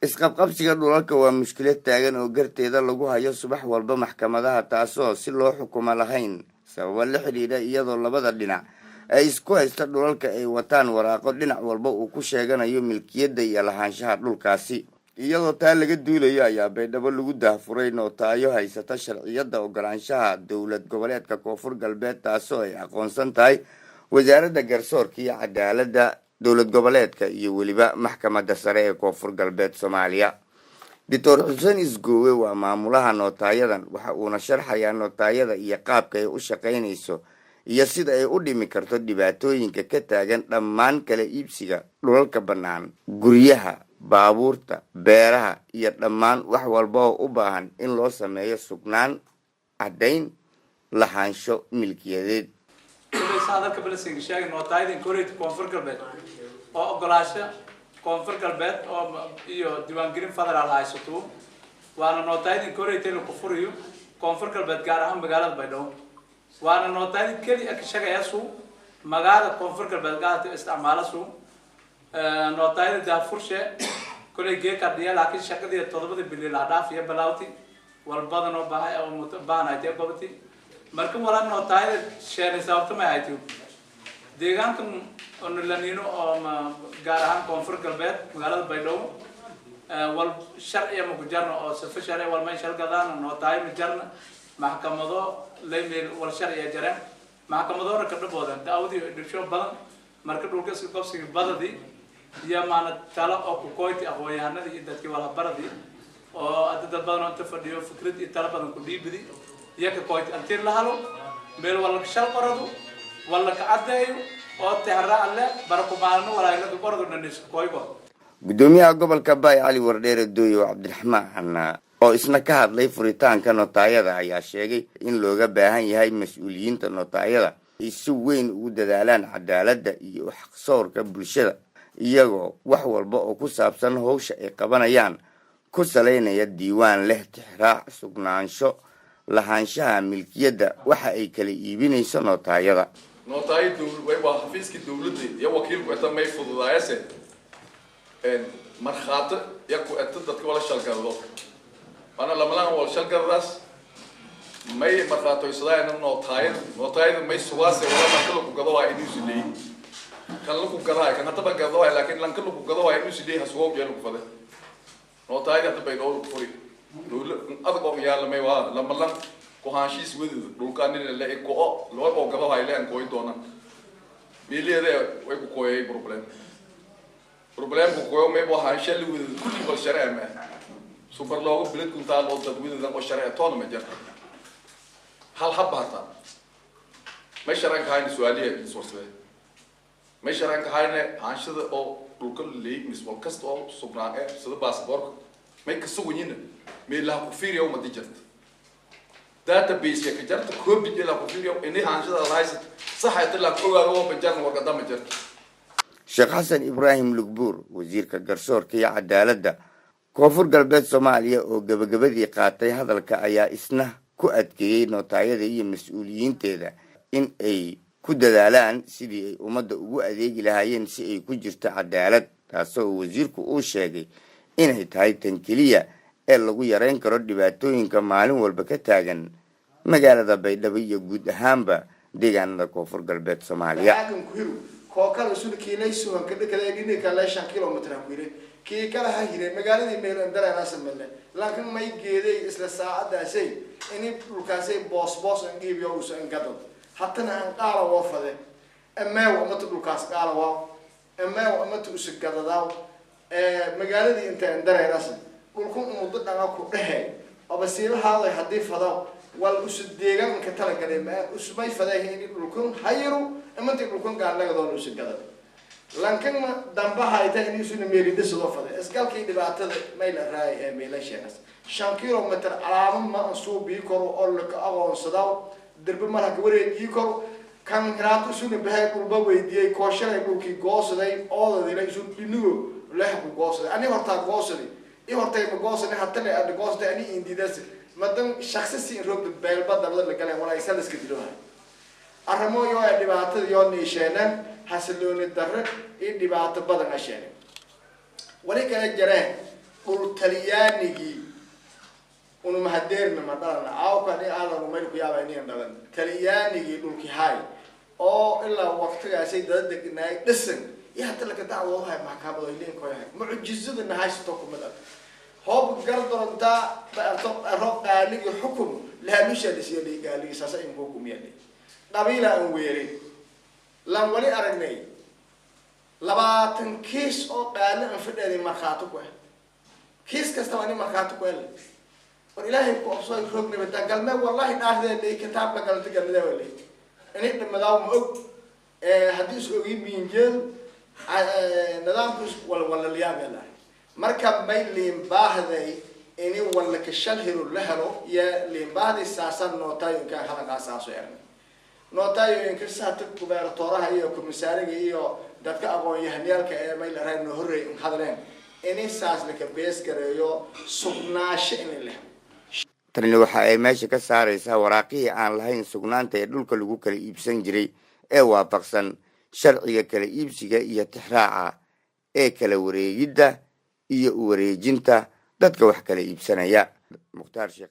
isqabqabsiga dhulalka waa mushkilad taagan oo garteeda lagu hayo subax walba maxkamadaha taasoo si loo xukumo lahayn sababo la xiriira iyadoo labada dhinac ay isku haysta dhulalka ay wataan waraaqo dhinac walba uu ku sheeganayo milkiyadda iyo lahaanshaha dhulkaasi iyadoo taa laga duulayo ayaa Baydhabo lagu daahfuray nootaayo haysata sharciyada ogolaanshaha dowlad goboleedka Koonfur Galbeed taasoo ay aqoonsan tahay wasaaradda garsoorka iyo cadaaladda dowlad goboleedka iyo waliba maxkamadda sare ee Koonfur Galbeed Soomaaliya. Dr. Xuseen Isgoowe waa maamulaha nootaayadan waxa uuna sharxayaa nootaayada iyo qaabka ay u shaqaynayso iyo sida ay u dhimi karto dhibaatooyinka ka taagan dhammaan kala iibsiga dhulalka bannaan, guryaha, baabuurta, beeraha iyo dhammaan wax walba oo u baahan in loo sameeyo sugnaan caddayn lahaansho milkiyadeed. hadalka balasiga sheegay nootaayada koreeyta Koonfur Galbeed oo ogolaasho Koonfur Galbeed oo iyo diiwaangelin federaal haysato waana nootaayada koreeyta lagu furiyo Koonfur Galbeed gaar ahaan magaalada Baydhabo waana nootaayada kaliya ka shaqeeyso magaalada Koonfur Galbeed gaarto isticmaalaso nootaayada daafurshee kulay geeka dhiya laakiin shaqadii 7 bilyan la dhaafiyo balawti walbadan oo baahay oo mutabaanaytay qabti marka wala nootaayada sheelay sababta ma hayto deegaanka on la niino oo gaar ahaan Koonfur Galbeed magaalada Baydhabo wal sharciya ma ku jarno oo safar sharci wal ma shargadaan nootaay ma jarna maxkamado leeymeel wal sharciya jareen maxkamado ka dhiboodan daawadi dhibsho badan marka dhulka isku qabsiga badadi iyo maana talo oo ku koyti aqoonyahanada iyo dadkii wala baradi oo dad badan oo fadhiyo fikrad iyo talo badan ku dhiibidi yaka koyti antir la halo meel wala shal qorado wala ka cadeeyo oo tixra alle barku maalmo wala ila qorado dhanis koygo gudoomiyaha gobolka Baay Cali Wardheere Dooyo Cabdiraxmaan oo isna ka hadlay furitaanka nootaayada ayaa sheegay in looga baahan yahay mas'uuliyiinta nootaayada ay si weyn ugu dadaalaan cadaaladda iyo xaqsoorka bulshada iyagoo wax walba oo ku saabsan hawsha ay qabanayaan ku saleynaya diiwaan leh tixraac sugnaansho lahaanshaha milkiyadda waxa ay kala iibinayso nootaayada. nootaayadu way waa xafiiska dawladda iyo wakiilku inta may fududaayeen marxaad yaku inta dadka wala shalgado ana lamalaan wala shalgadaas may marxaato islaan nootaayada may suwaase wala marka lagu gado waa inuu sidii kan lagu gadaa kan hadaba gado waa laakiin lan kan lagu gado waa inuu sidii hasoo yeelo ku faday nootaayada hadda bay dhowl furi dawlad adag oo yaala may waa lamalaan ku haashiis wadi dhulkaan in la eego loo oo gado waa ilaan kooy doona biiliyada way ku kooyay problem ku kooyo may boo haashal wadi kulli bal sharci ma super loogu bilad ku taal oo dadweynaha oo sharci toona ma jirto hal habata ما شرانك هاي سؤالية سورسة ما شرانك هاي عاشد أو لوكل لي مسؤول كست أو سبناء سد باسبور ما يكسوينه ما له كفير يوم ما تجت داتا بيس يكجرت كوب بيجي له كفير يوم إني عاشد رايس صح يطلع كل هو بجان وقدام جرت Sheekh Xasan Ibraahim Lugbuur wasiirka garsoorka iyo cadaaladda Koonfur Galbeed Soomaaliya oo gabagabadii qaatay hadalka ayaa isna ku adkeeyay nootaayada iyo mas'uuliyiinteeda in ay ku dadaalaan sidii ay ummadda ugu adeegi lahaayeen si ay ku jirto cadaalad taasoo wasiirku uu sheegay inay tahay tan keliya ee lagu yareyn karo dhibaatooyinka maalin walba ka taagan magaalada Baydhabo iyo guud ahaanba deegaanada Koonfur Galbeed Soomaaliya. كوكال سود كيليس وان كده كده يجيني كلا 5 كيلومتر كويري كي كلا هاي مقالة ميل اندر ناس مله لكن ما يجي إسلا ساعة ده شيء إني لوكاسي باص انجيب يوس انقدر حتى نقال وافده أما وما تلوكاس قال واو أما وما تقص كذا داو مقالة دي أنت اندر ناس كلكم مدة أنا كده أبصير هذا يحدي فضاو والأسد ديجان كتلا كلمة أسماء فده هني كلكم هيرو أما تقولون قال لك دون أسد كذا لكن ما دمبها يتهني سن ميريد الصدفة إسقال كي دبعت ميل الرأي ميل الشمس 5 كيلومتر على ما نصوب بيكرو أقول لك أول صداو درب مرة كبيرة يكرو كان راتو سن بهاي قربا ويدي كوشة يقول كي قاص ده أول ذي ليسون بينو لحق قاص أنا هرتا قاص دي إيه هرتا قاص ده حتى لا قاص ده أني إندي ده مدام شخص سين روب بالبلد بدل لكلام ولا يسلس كتيرها أرمو يو دبعت يو نيشانن حصلون الدرب إيه دبعت بدل نشانه ولكن الجراه dhul talyaanigii unu mahadeerna ma dhalana aawkani aadan umayl ku yaaba inaan dhalan talyaanigii dhulkii hay oo ilaa waqtigaasay dad degnaay dhisan iyo hadda laga dacwoodahay maxkamada ileen ku yahay mucjizadana haysto kumada hoob gardoonta baato roqaaligi xukum la lusha lisiyay gaaligi saasa in ku kumiyay qabiila aan weerin lan wali aragnay 20 kiis oo qaali aan fadhiyay marxaato ku kiis kasta waa in marxaato ku helay war ilaahay ku soo roogna bada galma wallahi dhaafday kitaab la galta galmada wali inay dhamadaa ma og hadii soo ogi miinjeel nidaamku wala liyaabela marka may limbahday inay wala ka shalhiru lahalo ya limbahday saasan nootayinka halaqaasaas oo nootayinka saata kubeertooraha iyo komisaariga iyo dadka aqoon-yahanayaalka ee may la raadin horreey hadleen inay saas la ka bees gareeyo sugnaasho in leh tani waxa ay meesha ka saaraysaa waraaqihii aan lahayn sugnaanta ee dhulka lagu kala iibsan jiray ee waafaqsan sharciga kala iibsiga iyo tixraaca ee kala wareegidda iyo u wareejinta dadka wax kala iibsanaya. Mukhtaar Sheekh.